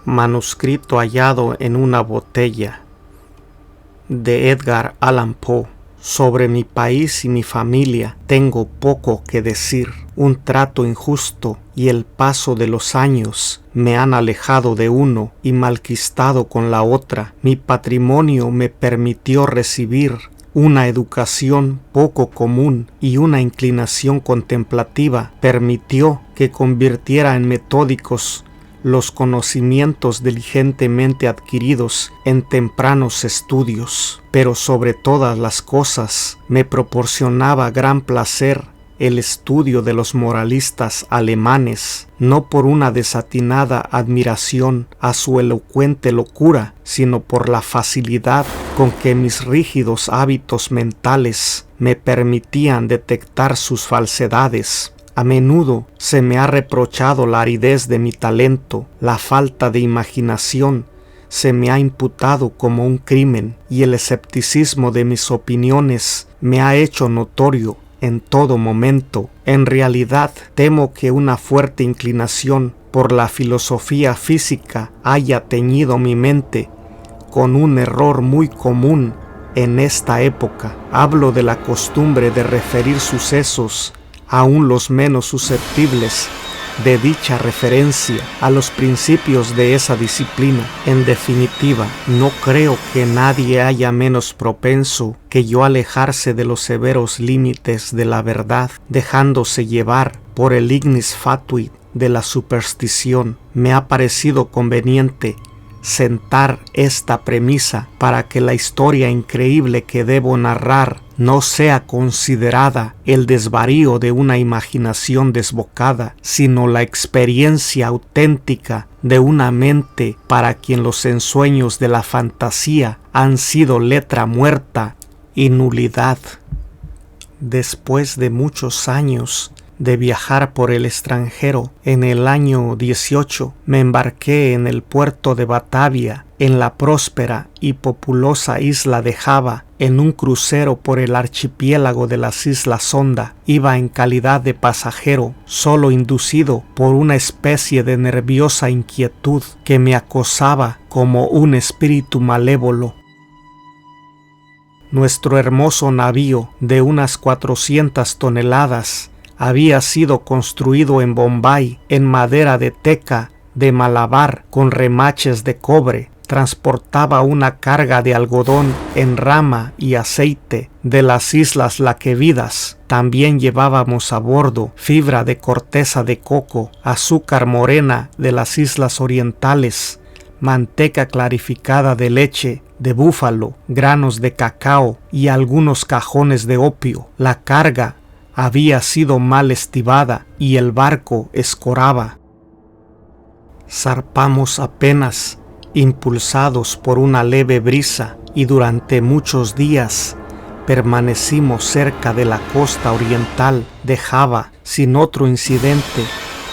Manuscrito hallado en una botella de Edgar Allan Poe. Sobre mi país y mi familia tengo poco que decir. Un trato injusto y el paso de los años me han alejado de uno y malquistado con la otra. Mi patrimonio me permitió recibir una educación poco común y una inclinación contemplativa permitió que convirtiera en metódicos los conocimientos diligentemente adquiridos en tempranos estudios, pero sobre todas las cosas me proporcionaba gran placer el estudio de los moralistas alemanes, no por una desatinada admiración a su elocuente locura, sino por la facilidad con que mis rígidos hábitos mentales me permitían detectar sus falsedades. A menudo se me ha reprochado la aridez de mi talento, la falta de imaginación se me ha imputado como un crimen y el escepticismo de mis opiniones me ha hecho notorio en todo momento. En realidad, temo que una fuerte inclinación por la filosofía física haya teñido mi mente con un error muy común en esta época. Hablo de la costumbre de referir sucesos aún los menos susceptibles de dicha referencia a los principios de esa disciplina. En definitiva, no creo que nadie haya menos propenso que yo alejarse de los severos límites de la verdad, dejándose llevar por el ignis fatui de la superstición. Me ha parecido conveniente sentar esta premisa para que la historia increíble que debo narrar no sea considerada el desvarío de una imaginación desbocada, sino la experiencia auténtica de una mente para quien los ensueños de la fantasía han sido letra muerta y nulidad. Después de muchos años de viajar por el extranjero, en el año 18 me embarqué en el puerto de Batavia, en la próspera y populosa isla de Java, en un crucero por el archipiélago de las Islas Sonda. Iba en calidad de pasajero, solo inducido por una especie de nerviosa inquietud que me acosaba como un espíritu malévolo. Nuestro hermoso navío, de unas 400 toneladas, había sido construido en Bombay en madera de teca de Malabar con remaches de cobre. Transportaba una carga de algodón en rama y aceite de las islas Laquevidas. También llevábamos a bordo fibra de corteza de coco, azúcar morena de las islas orientales, manteca clarificada de leche de búfalo, granos de cacao y algunos cajones de opio. La carga había sido mal estibada y el barco escoraba. Zarpamos apenas, impulsados por una leve brisa, y durante muchos días permanecimos cerca de la costa oriental de Java sin otro incidente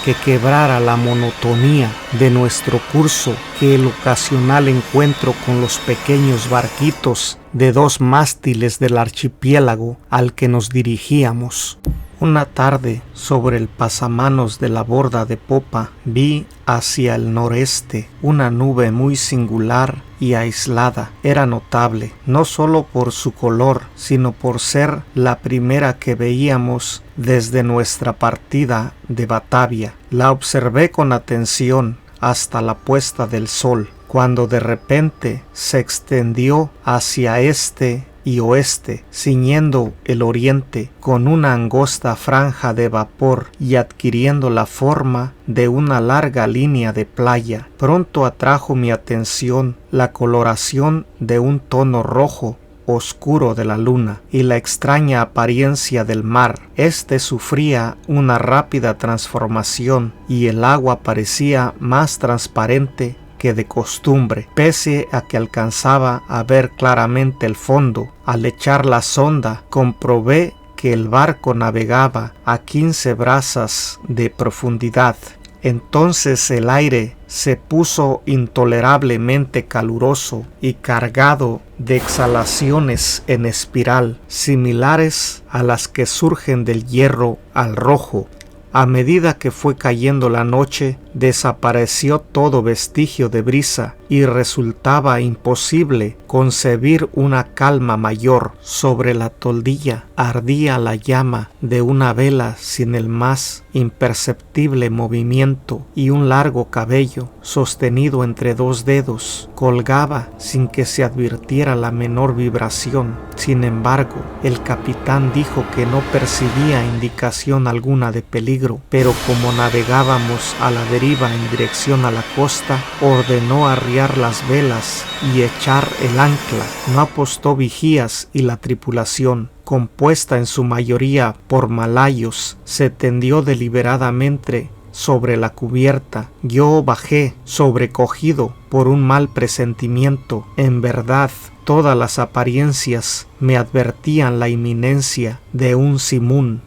que quebrara la monotonía de nuestro curso que el ocasional encuentro con los pequeños barquitos de 2 mástiles del archipiélago al que nos dirigíamos. Una tarde, sobre el pasamanos de la borda de popa, vi hacia el noreste una nube muy singular y aislada. Era notable, no solo por su color, sino por ser la primera que veíamos desde nuestra partida de Batavia. La observé con atención hasta la puesta del sol, cuando de repente se extendió hacia este y oeste, ciñendo el oriente con una angosta franja de vapor y adquiriendo la forma de una larga línea de playa. Pronto atrajo mi atención la coloración de un tono rojo oscuro de la luna y la extraña apariencia del mar. Este sufría una rápida transformación y el agua parecía más transparente que de costumbre, pese a que alcanzaba a ver claramente el fondo. Al echar la sonda, comprobé que el barco navegaba a 15 brazas de profundidad. Entonces el aire se puso intolerablemente caluroso y cargado de exhalaciones en espiral, similares a las que surgen del hierro al rojo. A medida que fue cayendo la noche, desapareció todo vestigio de brisa y resultaba imposible concebir una calma mayor. Sobre la toldilla ardía la llama de una vela sin el más imperceptible movimiento, y un largo cabello, sostenido entre dos dedos, colgaba sin que se advirtiera la menor vibración. Sin embargo, el capitán dijo que no percibía indicación alguna de peligro, pero como navegábamos a la deriva en dirección a la costa, ordenó arriar las velas y echar el ancla. No apostó vigías y la tripulación, compuesta en su mayoría por malayos, se tendió deliberadamente sobre la cubierta. Yo bajé, sobrecogido por un mal presentimiento. En verdad, todas las apariencias me advertían la inminencia de un simoún.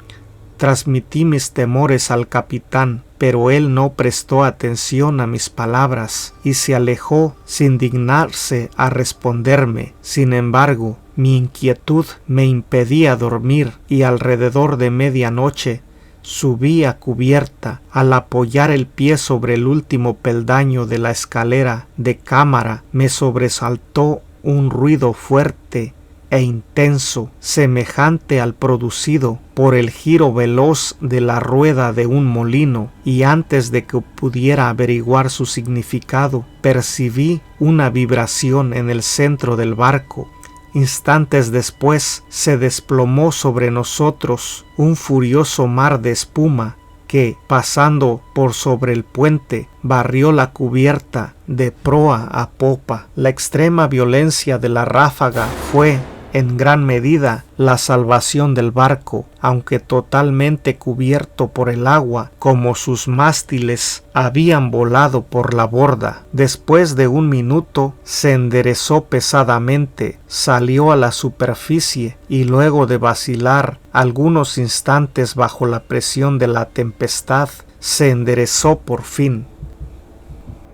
Transmití mis temores al capitán, pero él no prestó atención a mis palabras y se alejó sin dignarse a responderme. Sin embargo, mi inquietud me impedía dormir y alrededor de medianoche subí a cubierta. Al apoyar el pie sobre el último peldaño de la escalera de cámara, me sobresaltó un ruido fuerte e intenso, semejante al producido por el giro veloz de la rueda de un molino, y antes de que pudiera averiguar su significado, percibí una vibración en el centro del barco. Instantes después se desplomó sobre nosotros un furioso mar de espuma que, pasando por sobre el puente, barrió la cubierta de proa a popa. La extrema violencia de la ráfaga fue, en gran medida, la salvación del barco, aunque totalmente cubierto por el agua, como sus mástiles habían volado por la borda. Después de un minuto se enderezó pesadamente, salió a la superficie y luego de vacilar algunos instantes bajo la presión de la tempestad, se enderezó por fin.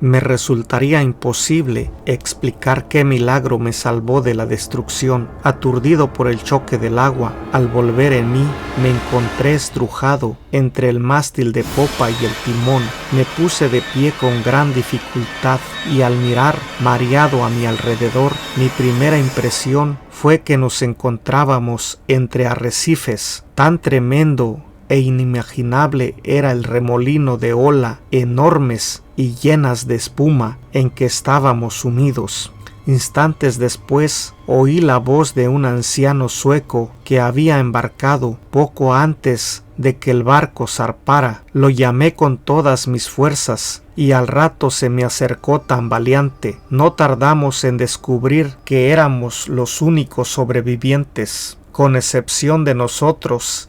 Me resultaría imposible explicar qué milagro me salvó de la destrucción. Aturdido por el choque del agua, al volver en mí, me encontré estrujado entre el mástil de popa y el timón. Me puse de pie con gran dificultad y al mirar mareado a mi alrededor, mi primera impresión fue que nos encontrábamos entre arrecifes. Tan tremendo e inimaginable era el remolino de ola enormes y llenas de espuma en que estábamos sumidos. Instantes después oí la voz de un anciano sueco que había embarcado poco antes de que el barco zarpara. Lo llamé con todas mis fuerzas y al rato se me acercó tambaleante. No tardamos en descubrir que éramos los únicos sobrevivientes. Con excepción de nosotros,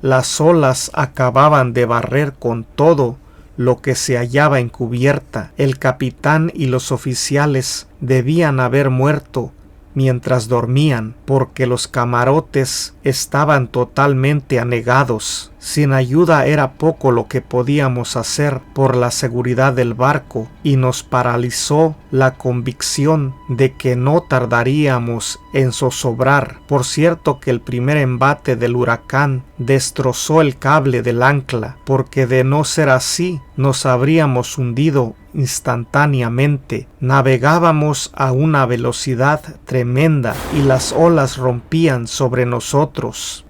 las olas acababan de barrer con todo lo que se hallaba en cubierta. El capitán y los oficiales debían haber muerto mientras dormían, porque los camarotes estaban totalmente anegados. Sin ayuda era poco lo que podíamos hacer por la seguridad del barco, y nos paralizó la convicción de que no tardaríamos en zozobrar. Por cierto que el primer embate del huracán destrozó el cable del ancla, porque de no ser así nos habríamos hundido instantáneamente. Navegábamos a una velocidad tremenda y las olas rompían sobre nosotros.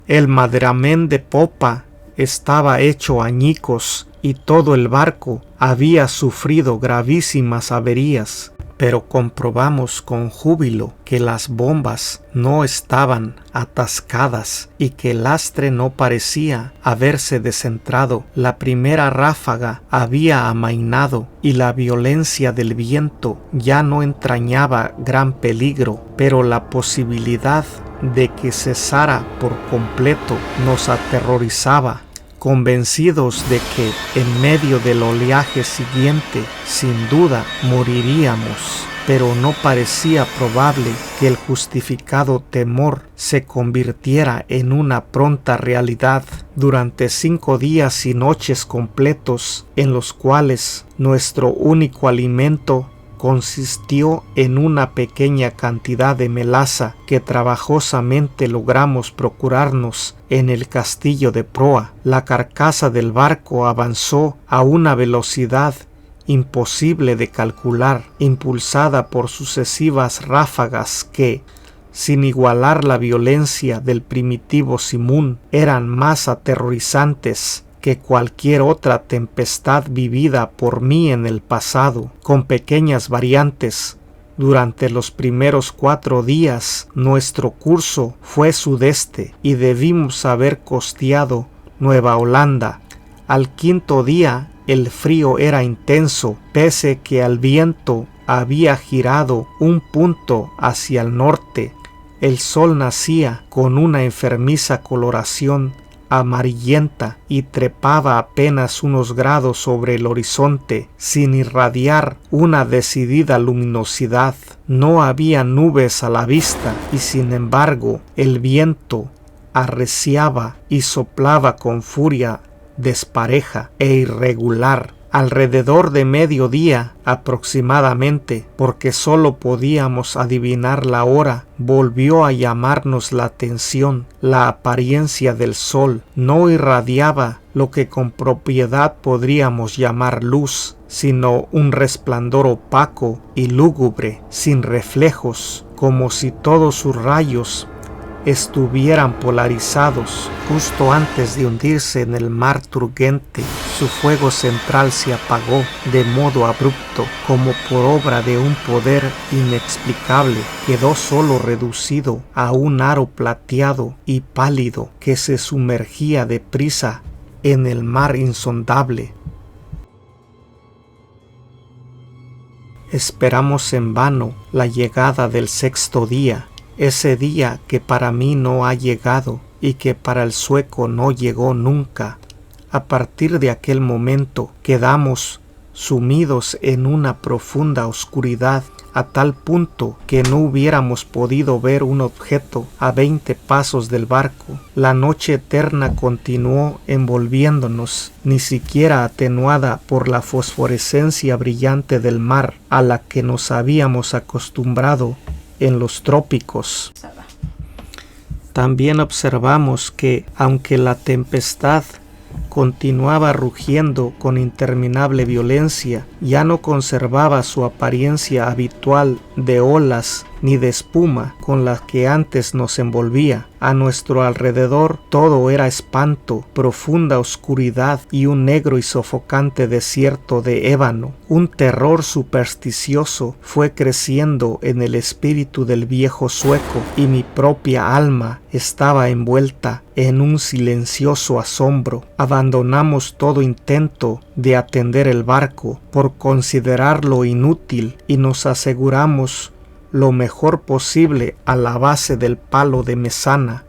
El maderamen de popa estaba hecho añicos y todo el barco había sufrido gravísimas averías, pero comprobamos con júbilo que las bombas no estaban atascadas y que el lastre no parecía haberse descentrado. La primera ráfaga había amainado y la violencia del viento ya no entrañaba gran peligro, pero la posibilidad de que cesara por completo nos aterrorizaba. Convencidos de que en medio del oleaje siguiente sin duda moriríamos, pero no parecía probable que el justificado temor se convirtiera en una pronta realidad. Durante 5 días y noches completos, en los cuales nuestro único alimento consistió en una pequeña cantidad de melaza que trabajosamente logramos procurarnos en el castillo de proa. La carcasa del barco avanzó a una velocidad imposible de calcular, impulsada por sucesivas ráfagas que, sin igualar la violencia del primitivo simoún, eran más aterrorizantes que cualquier otra tempestad vivida por mí en el pasado. Con pequeñas variantes, durante los primeros 4 días nuestro curso fue sudeste y debimos haber costeado Nueva Holanda. Al 5.º día el frío era intenso, pese que el viento había girado un punto hacia el norte. El sol nacía con una enfermiza coloración amarillenta y trepaba apenas unos grados sobre el horizonte, sin irradiar una decidida luminosidad. No había nubes a la vista y sin embargo el viento arreciaba y soplaba con furia despareja e irregular. Alrededor de mediodía aproximadamente, porque sólo podíamos adivinar la hora, volvió a llamarnos la atención la apariencia del sol. No irradiaba lo que con propiedad podríamos llamar luz, sino un resplandor opaco y lúgubre, sin reflejos, como si todos sus rayos estuvieran polarizados. Justo antes de hundirse en el mar turgente, su fuego central se apagó de modo abrupto, como por obra de un poder inexplicable. Quedó solo reducido a un aro plateado y pálido que se sumergía deprisa en el mar insondable. Esperamos en vano la llegada del 6.º día, ese día que para mí no ha llegado y que para el sueco no llegó nunca. A partir de aquel momento quedamos sumidos en una profunda oscuridad, a tal punto que no hubiéramos podido ver un objeto a 20 pasos del barco. La noche eterna continuó envolviéndonos, ni siquiera atenuada por la fosforescencia brillante del mar a la que nos habíamos acostumbrado en los trópicos. También observamos que, aunque la tempestad continuaba rugiendo con interminable violencia, ya no conservaba su apariencia habitual de olas ni de espuma con la que antes nos envolvía. A nuestro alrededor todo era espanto, profunda oscuridad y un negro y sofocante desierto de ébano. Un terror supersticioso fue creciendo en el espíritu del viejo sueco y mi propia alma estaba envuelta en un silencioso asombro. Abandonamos todo intento de atender el barco por considerarlo inútil y nos aseguramos lo mejor posible a la base del palo de mesana,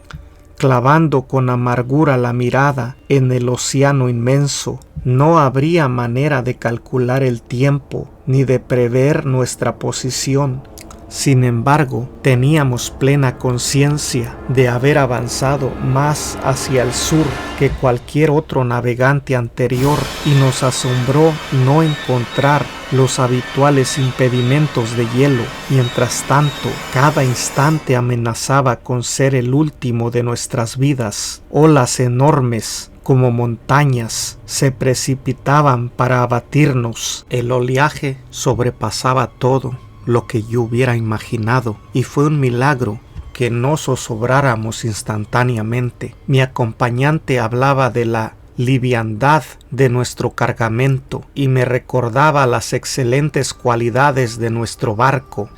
clavando con amargura la mirada en el océano inmenso. No habría manera de calcular el tiempo ni de prever nuestra posición. Sin embargo, teníamos plena conciencia de haber avanzado más hacia el sur que cualquier otro navegante anterior y nos asombró no encontrar los habituales impedimentos de hielo. Mientras tanto, cada instante amenazaba con ser el último de nuestras vidas. Olas enormes como montañas se precipitaban para abatirnos. El oleaje sobrepasaba todo lo que yo hubiera imaginado, y fue un milagro que no zozobráramos instantáneamente. Mi acompañante hablaba de la liviandad de nuestro cargamento y me recordaba las excelentes cualidades de nuestro barco,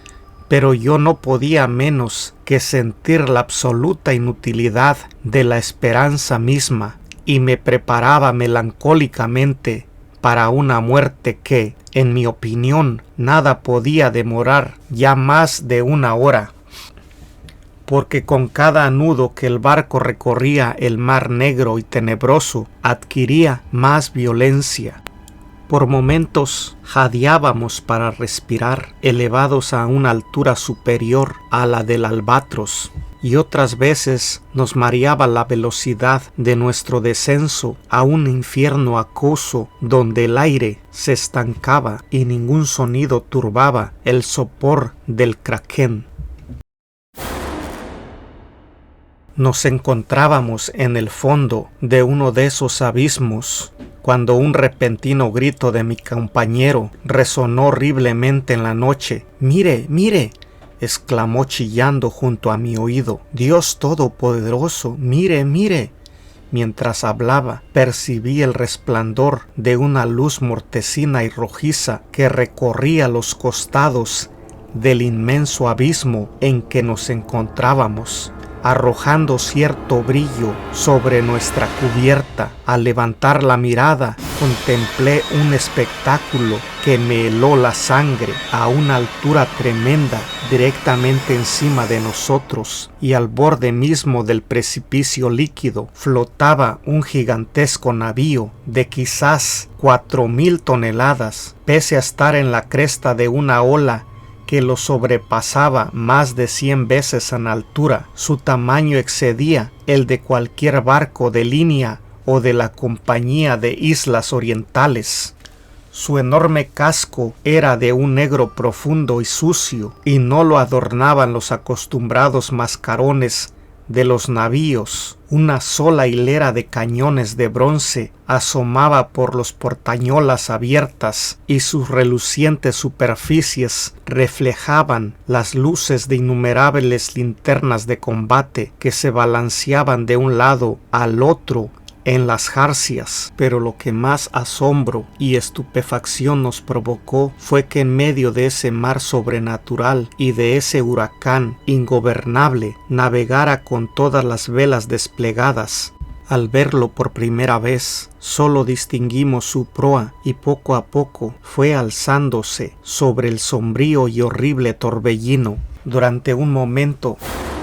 pero yo no podía menos que sentir la absoluta inutilidad de la esperanza misma y me preparaba melancólicamente para una muerte que, en mi opinión, nada podía demorar ya más de 1 hora, porque con cada nudo que el barco recorría el mar negro y tenebroso, adquiría más violencia. Por momentos jadeábamos para respirar, elevados a una altura superior a la del albatros. y otras veces nos mareaba la velocidad de nuestro descenso a un infierno acoso donde el aire se estancaba y ningún sonido turbaba el sopor del kraken. Nos encontrábamos en el fondo de uno de esos abismos cuando un repentino grito de mi compañero resonó horriblemente en la noche. «¡Mire, mire!», exclamó chillando junto a mi oído. «Dios Todopoderoso, mire, mire». Mientras hablaba, percibí el resplandor de una luz mortecina y rojiza que recorría los costados del inmenso abismo en que nos encontrábamos, arrojando cierto brillo sobre nuestra cubierta. Al levantar la mirada, contemplé un espectáculo que me heló la sangre a una altura tremenda, directamente encima de nosotros, y al borde mismo del precipicio líquido flotaba un gigantesco navío de quizás 4,000 toneladas, pese a estar en la cresta de una ola que lo sobrepasaba más de 100 veces en altura. Su tamaño excedía el de cualquier barco de línea o de la Compañía de Islas Orientales. Su enorme casco era de un negro profundo y sucio, y no lo adornaban los acostumbrados mascarones de los navíos. Una sola hilera de cañones de bronce asomaba por los portañolas abiertas, y sus relucientes superficies reflejaban las luces de innumerables linternas de combate que se balanceaban de un lado al otro en las jarcias. Pero lo que más asombro y estupefacción nos provocó fue que en medio de ese mar sobrenatural y de ese huracán ingobernable navegara con todas las velas desplegadas. Al verlo por primera vez, solo distinguimos su proa y poco a poco fue alzándose sobre el sombrío y horrible torbellino. Durante un momento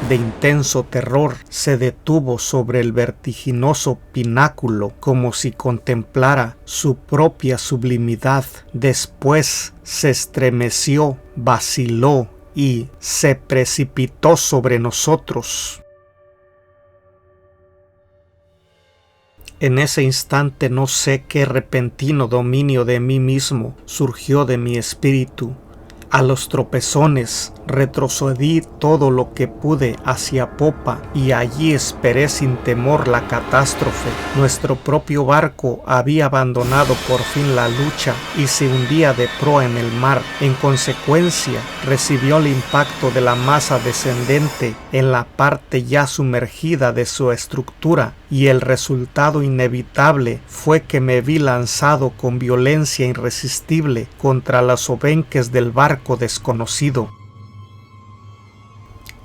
de intenso terror se detuvo sobre el vertiginoso pináculo como si contemplara su propia sublimidad. Después se estremeció, vaciló y se precipitó sobre nosotros. En ese instante no sé qué repentino dominio de mí mismo surgió de mi espíritu. A los tropezones retrocedí todo lo que pude hacia popa y allí esperé sin temor la catástrofe. Nuestro propio barco había abandonado por fin la lucha y se hundía de proa en el mar. En consecuencia, recibió el impacto de la masa descendente en la parte ya sumergida de su estructura, y el resultado inevitable fue que me vi lanzado con violencia irresistible contra los obenques del barco desconocido.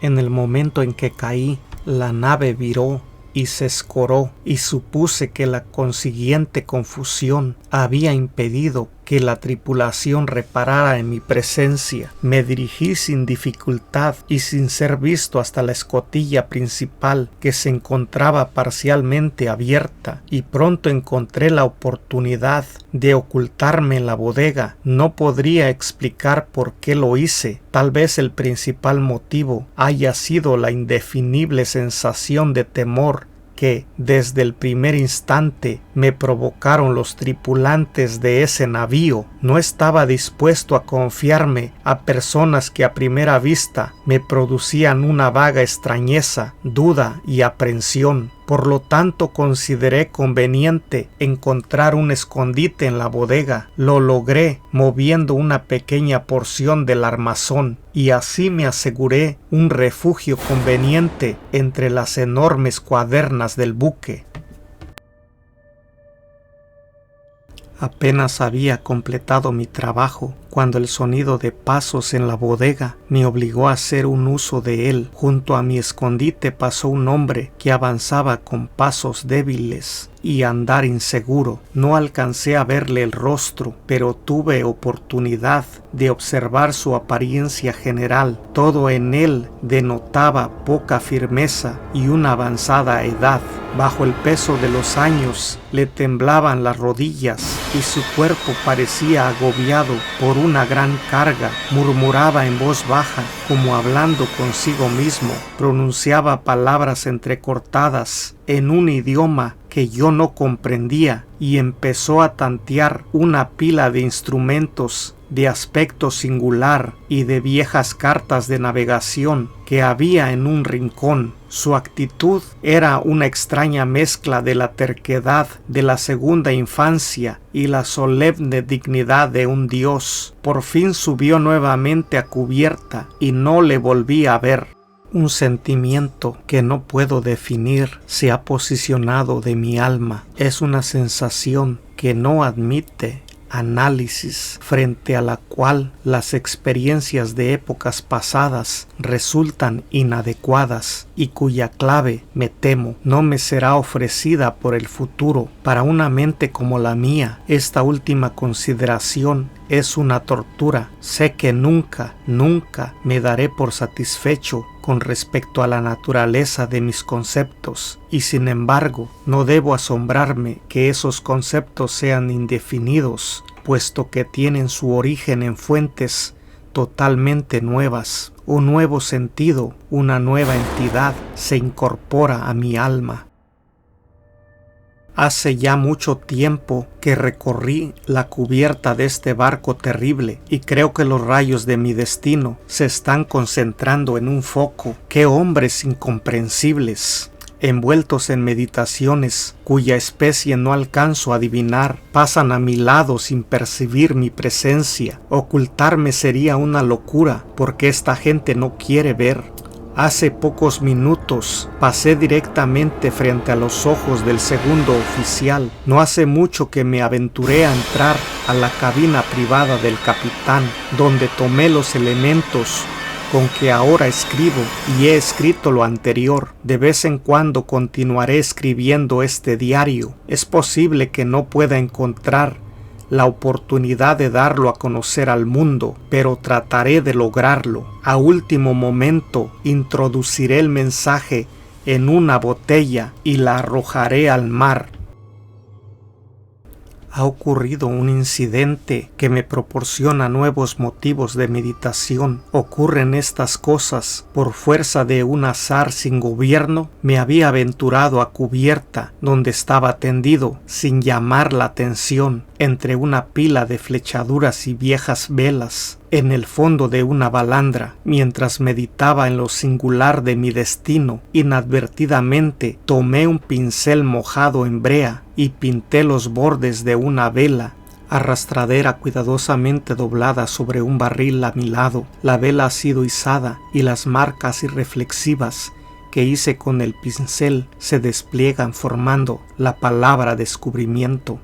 En el momento en que caí, la nave viró y se escoró, y supuse que la consiguiente confusión había impedido que la tripulación reparara en mi presencia. Me dirigí sin dificultad y sin ser visto hasta la escotilla principal, que se encontraba parcialmente abierta, y pronto encontré la oportunidad de ocultarme en la bodega. No podría explicar por qué lo hice. Tal vez el principal motivo haya sido la indefinible sensación de temor que desde el primer instante me provocaron los tripulantes de ese navío. No estaba dispuesto a confiarme a personas que a primera vista me producían una vaga extrañeza, duda y aprensión. Por lo tanto, consideré conveniente encontrar un escondite en la bodega. Lo logré moviendo una pequeña porción del armazón, y así me aseguré un refugio conveniente entre las enormes cuadernas del buque. Apenas había completado mi trabajo cuando el sonido de pasos en la bodega me obligó a hacer un uso de él. Junto a mi escondite pasó un hombre que avanzaba con pasos débiles y andar inseguro. No alcancé a verle el rostro, pero tuve oportunidad de observar su apariencia general. Todo en él denotaba poca firmeza y una avanzada edad. Bajo el peso de los años le temblaban las rodillas y su cuerpo parecía agobiado por una gran carga, murmuraba en voz baja, como hablando consigo mismo, pronunciaba palabras entrecortadas en un idioma que yo no comprendía y empezó a tantear una pila de instrumentos de aspecto singular y de viejas cartas de navegación que había en un rincón. Su actitud era una extraña mezcla de la terquedad de la segunda infancia y la solemne dignidad de un dios. Por fin subió nuevamente a cubierta y no le volví a ver. Un sentimiento que no puedo definir se ha posicionado de mi alma. Es una sensación que no admite análisis, frente a la cual las experiencias de épocas pasadas resultan inadecuadas y cuya clave, me temo, no me será ofrecida por el futuro. Para una mente como la mía, esta última consideración es una tortura. Sé que nunca me daré por satisfecho con respecto a la naturaleza de mis conceptos, y sin embargo no debo asombrarme que esos conceptos sean indefinidos, puesto que tienen su origen en fuentes totalmente nuevas. Un nuevo sentido, una nueva entidad se incorpora a mi alma. Hace ya mucho tiempo que recorrí la cubierta de este barco terrible y creo que los rayos de mi destino se están concentrando en un foco. ¡Qué hombres incomprensibles! Envueltos en meditaciones cuya especie no alcanzo a adivinar, pasan a mi lado sin percibir mi presencia. Ocultarme sería una locura porque esta gente no quiere ver. Hace pocos minutos pasé directamente frente a los ojos del segundo oficial. No hace mucho que me aventuré a entrar a la cabina privada del capitán, donde tomé los elementos con que ahora escribo y he escrito lo anterior. De vez en cuando continuaré escribiendo este diario. Es posible que no pueda encontrar la oportunidad de darlo a conocer al mundo, pero trataré de lograrlo. A último momento introduciré el mensaje en una botella y la arrojaré al mar. Ha ocurrido un incidente que me proporciona nuevos motivos de meditación. Ocurren estas cosas por fuerza de un azar sin gobierno. Me había aventurado a cubierta, donde estaba tendido, sin llamar la atención, entre una pila de flechaduras y viejas velas, en el fondo de una balandra. Mientras meditaba en lo singular de mi destino, inadvertidamente tomé un pincel mojado en brea y pinté los bordes de una vela arrastradera cuidadosamente doblada sobre un barril a mi lado. La vela ha sido izada y las marcas irreflexivas que hice con el pincel se despliegan formando la palabra descubrimiento.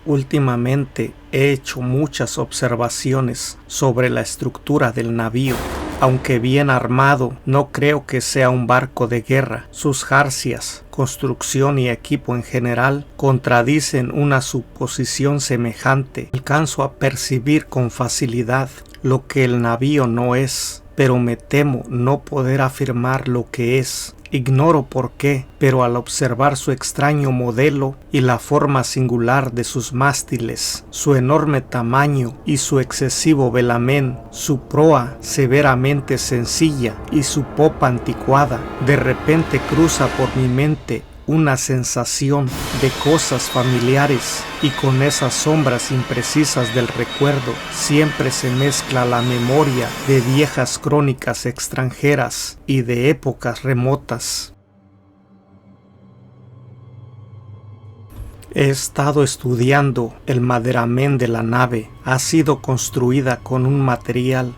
Últimamente he hecho muchas observaciones sobre la estructura del navío. Aunque bien armado, no creo que sea un barco de guerra. Sus jarcias, construcción y equipo en general contradicen una suposición semejante. Alcanzo a percibir con facilidad lo que el navío no es, pero me temo no poder afirmar lo que es. Ignoro por qué, pero al observar su extraño modelo y la forma singular de sus mástiles, su enorme tamaño y su excesivo velamén, su proa severamente sencilla y su popa anticuada, de repente cruza por mi mente una sensación de cosas familiares, y con esas sombras imprecisas del recuerdo siempre se mezcla la memoria de viejas crónicas extranjeras y de épocas remotas. He estado estudiando el maderamen de la nave. Ha sido construida con un material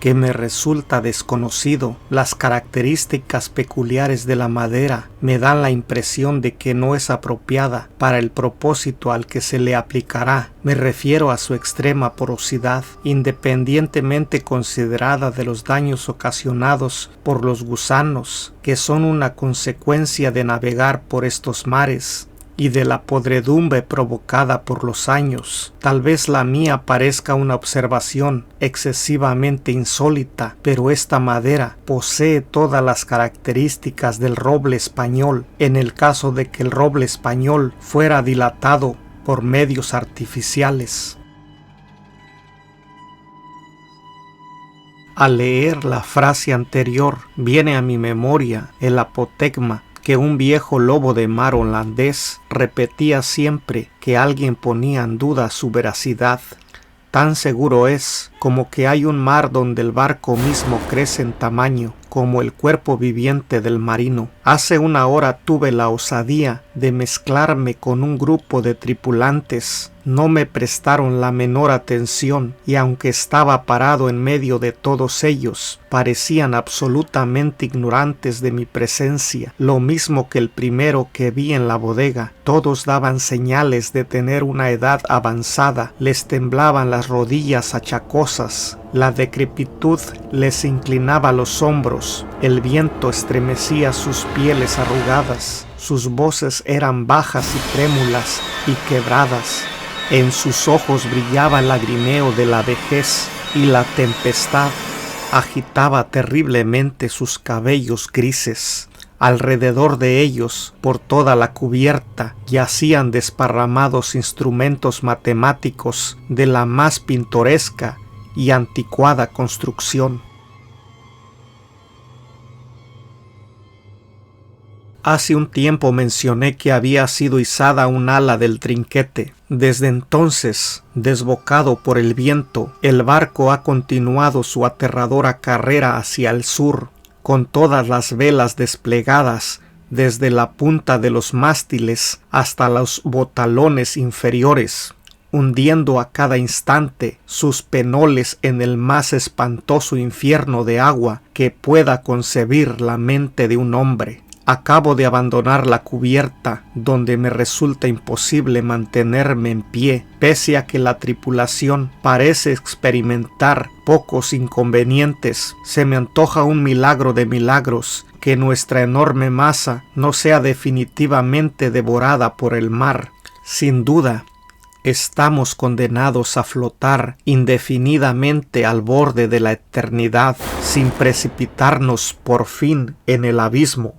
que me resulta desconocido. Las características peculiares de la madera me dan la impresión de que no es apropiada para el propósito al que se le aplicará. Me refiero a su extrema porosidad, independientemente considerada de los daños ocasionados por los gusanos, que son una consecuencia de navegar por estos mares, y de la podredumbre provocada por los años. Tal vez la mía parezca una observación excesivamente insólita, pero esta madera posee todas las características del roble español, en el caso de que el roble español fuera dilatado por medios artificiales. Al leer la frase anterior, viene a mi memoria el apotegma que un viejo lobo de mar holandés repetía siempre que alguien ponía en duda su veracidad. Tan seguro es como que hay un mar donde el barco mismo crece en tamaño, como el cuerpo viviente del marino. Hace una hora tuve la osadía de mezclarme con un grupo de tripulantes. No me prestaron la menor atención y aunque estaba parado en medio de todos ellos, parecían absolutamente ignorantes de mi presencia, lo mismo que el primero que vi en la bodega. Todos daban señales de tener una edad avanzada, les temblaban las rodillas achacosas, la decrepitud les inclinaba los hombros, el viento estremecía sus pieles arrugadas, sus voces eran bajas y trémulas y quebradas. En sus ojos brillaba el lagrimeo de la vejez y la tempestad agitaba terriblemente sus cabellos grises. Alrededor de ellos, por toda la cubierta, yacían desparramados instrumentos matemáticos de la más pintoresca y anticuada construcción. Hace un tiempo mencioné que había sido izada un ala del trinquete. Desde entonces, desbocado por el viento, el barco ha continuado su aterradora carrera hacia el sur, con todas las velas desplegadas desde la punta de los mástiles hasta los botalones inferiores, hundiendo a cada instante sus penoles en el más espantoso infierno de agua que pueda concebir la mente de un hombre. Acabo de abandonar la cubierta, donde me resulta imposible mantenerme en pie, pese a que la tripulación parece experimentar pocos inconvenientes. Se me antoja un milagro de milagros, que nuestra enorme masa no sea definitivamente devorada por el mar. Sin duda, estamos condenados a flotar indefinidamente al borde de la eternidad, sin precipitarnos por fin en el abismo.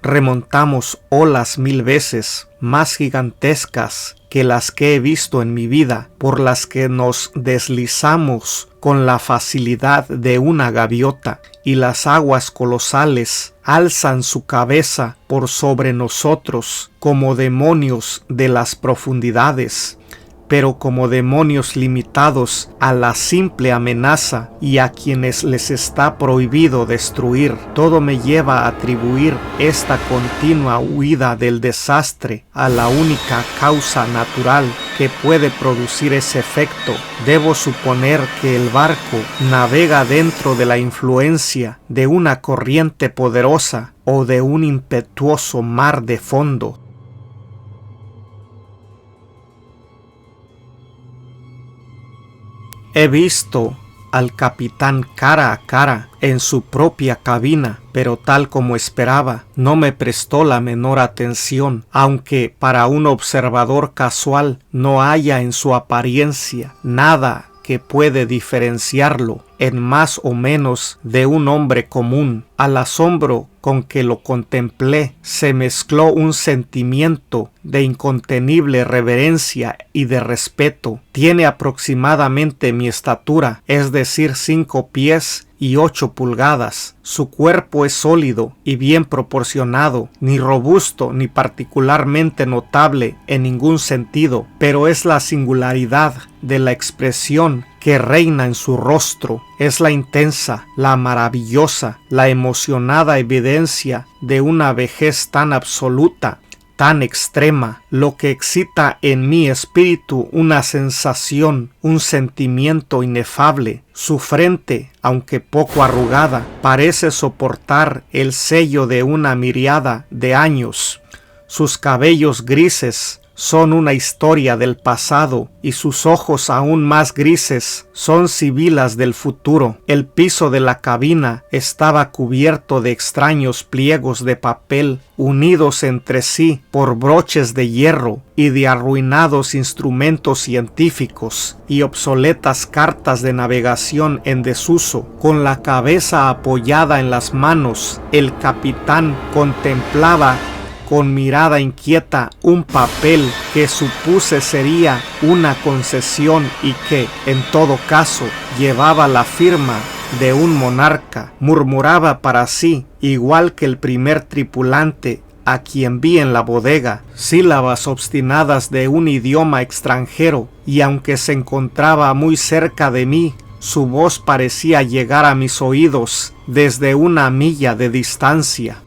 Remontamos olas 1000 veces más gigantescas que las que he visto en mi vida, por las que nos deslizamos con la facilidad de una gaviota, y las aguas colosales alzan su cabeza por sobre nosotros como demonios de las profundidades, pero como demonios limitados a la simple amenaza y a quienes les está prohibido destruir. Todo me lleva a atribuir esta continua huida del desastre a la única causa natural que puede producir ese efecto. Debo suponer que el barco navega dentro de la influencia de una corriente poderosa o de un impetuoso mar de fondo. He visto al capitán cara a cara en su propia cabina, pero tal como esperaba, no me prestó la menor atención, aunque para un observador casual no haya en su apariencia nada que puede diferenciarlo en más o menos de un hombre común. Al asombro con que lo contemplé se mezcló un sentimiento de incontenible reverencia y de respeto. Tiene aproximadamente mi estatura, es decir, 5 pies y 8 pulgadas. Su cuerpo es sólido y bien proporcionado, ni robusto ni particularmente notable en ningún sentido, pero es la singularidad de la expresión que reina en su rostro, es la intensa, la maravillosa, la emocionada evidencia de una vejez tan absoluta, tan extrema, lo que excita en mi espíritu una sensación, un sentimiento inefable. Su frente, aunque poco arrugada, parece soportar el sello de una miríada de años. Sus cabellos grises son una historia del pasado y sus ojos aún más grises son sibilas del futuro. El piso de la cabina estaba cubierto de extraños pliegos de papel unidos entre sí por broches de hierro y de arruinados instrumentos científicos y obsoletas cartas de navegación en desuso. Con la cabeza apoyada en las manos, el capitán contemplaba con mirada inquieta un papel que supuse sería una concesión y que, en todo caso, llevaba la firma de un monarca. Murmuraba para sí, igual que el primer tripulante a quien vi en la bodega, sílabas obstinadas de un idioma extranjero, y aunque se encontraba muy cerca de mí, su voz parecía llegar a mis oídos desde una milla de distancia.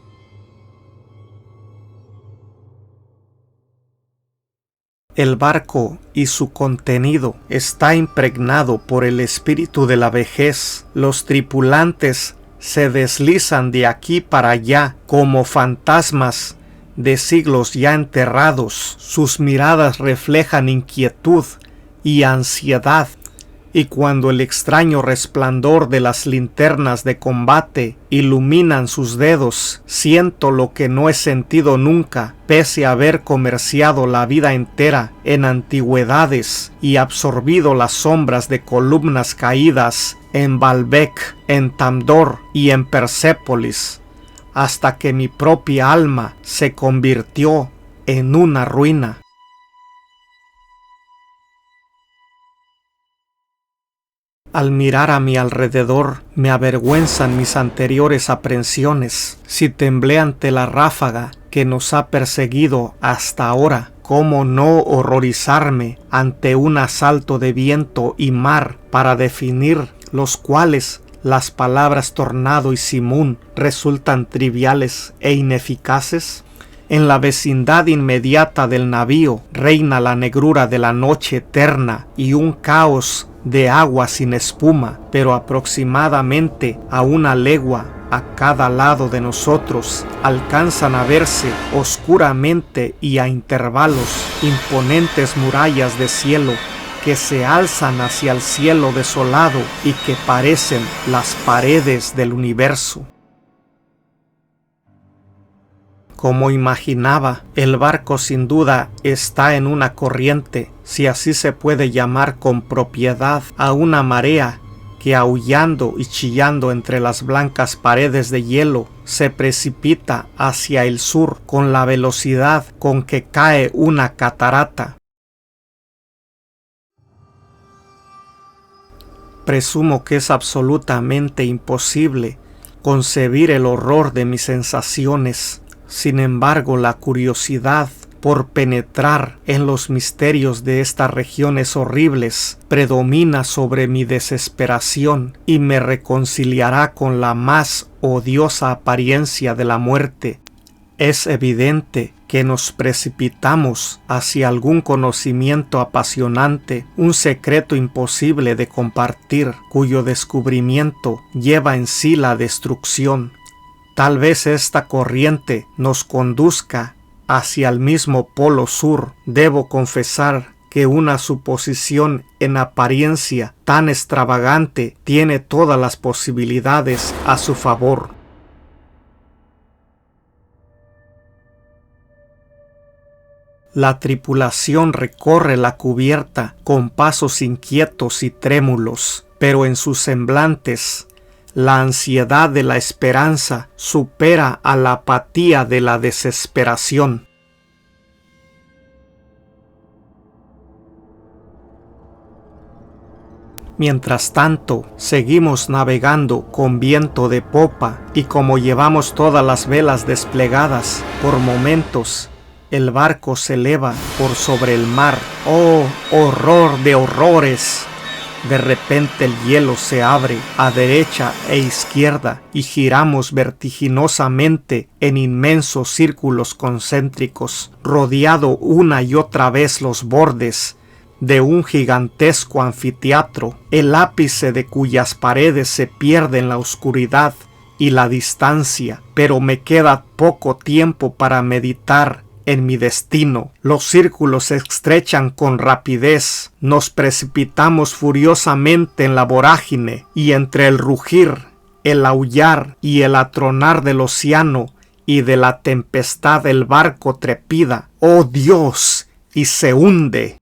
El barco y su contenido está impregnado por el espíritu de la vejez. Los tripulantes se deslizan de aquí para allá como fantasmas de siglos ya enterrados. Sus miradas reflejan inquietud y ansiedad, y cuando el extraño resplandor de las linternas de combate iluminan sus dedos, siento lo que no he sentido nunca, pese a haber comerciado la vida entera en antigüedades y absorbido las sombras de columnas caídas en Baalbek, en Tamdor y en Persépolis, hasta que mi propia alma se convirtió en una ruina. Al mirar a mi alrededor, me avergüenzan mis anteriores aprensiones. Si temblé ante la ráfaga que nos ha perseguido hasta ahora, ¿cómo no horrorizarme ante un asalto de viento y mar para definir los cuales las palabras tornado y simón resultan triviales e ineficaces? En la vecindad inmediata del navío reina la negrura de la noche eterna y un caos de agua sin espuma, pero aproximadamente a una legua a cada lado de nosotros alcanzan a verse oscuramente y a intervalos imponentes murallas de cielo que se alzan hacia el cielo desolado y que parecen las paredes del universo. Como imaginaba, el barco sin duda está en una corriente, si así se puede llamar con propiedad a una marea que, aullando y chillando entre las blancas paredes de hielo, se precipita hacia el sur con la velocidad con que cae una catarata. Presumo que es absolutamente imposible concebir el horror de mis sensaciones. Sin embargo, la curiosidad por penetrar en los misterios de estas regiones horribles predomina sobre mi desesperación y me reconciliará con la más odiosa apariencia de la muerte. Es evidente que nos precipitamos hacia algún conocimiento apasionante, un secreto imposible de compartir, cuyo descubrimiento lleva en sí la destrucción. Tal vez esta corriente nos conduzca hacia el mismo polo sur. Debo confesar que una suposición en apariencia tan extravagante tiene todas las posibilidades a su favor. La tripulación recorre la cubierta con pasos inquietos y trémulos, pero en sus semblantes la ansiedad de la esperanza supera a la apatía de la desesperación. Mientras tanto, seguimos navegando con viento de popa y como llevamos todas las velas desplegadas, por momentos el barco se eleva por sobre el mar. ¡Oh, horror de horrores! De repente el hielo se abre a derecha e izquierda y giramos vertiginosamente en inmensos círculos concéntricos, rodeado una y otra vez los bordes de un gigantesco anfiteatro, el ápice de cuyas paredes se pierde en la oscuridad y la distancia, pero me queda poco tiempo para meditar en mi destino. Los círculos se estrechan con rapidez, nos precipitamos furiosamente en la vorágine, y entre el rugir, el aullar y el atronar del océano y de la tempestad el barco trepida, ¡oh Dios!, y se hunde.